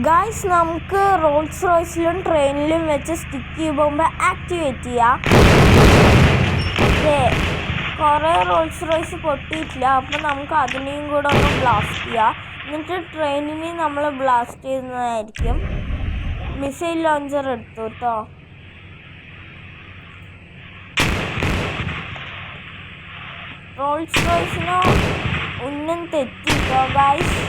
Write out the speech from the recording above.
Guys, നമുക്ക് Rolls റോയ്സിലും ട്രെയിനിലും വെച്ച് sticky bomb activate ചെയ്യാം. കുറേ റോൾസ് റോയ്സ് പൊട്ടിയിട്ടില്ല, അപ്പം നമുക്ക് അതിനെയും കൂടെ ഒന്ന് ബ്ലാസ്റ്റ് ചെയ്യാം. എന്നിട്ട് ട്രെയിനിനെ നമ്മൾ ബ്ലാസ്റ്റ് ചെയ്യുന്നതായിരിക്കും. മിസൈൽ ലോഞ്ചർ എടുത്തു കേട്ടോ. റോൾസ് റോയ്സിന് ഉന്നം തെറ്റിട്ടോ ഗായ്സ്.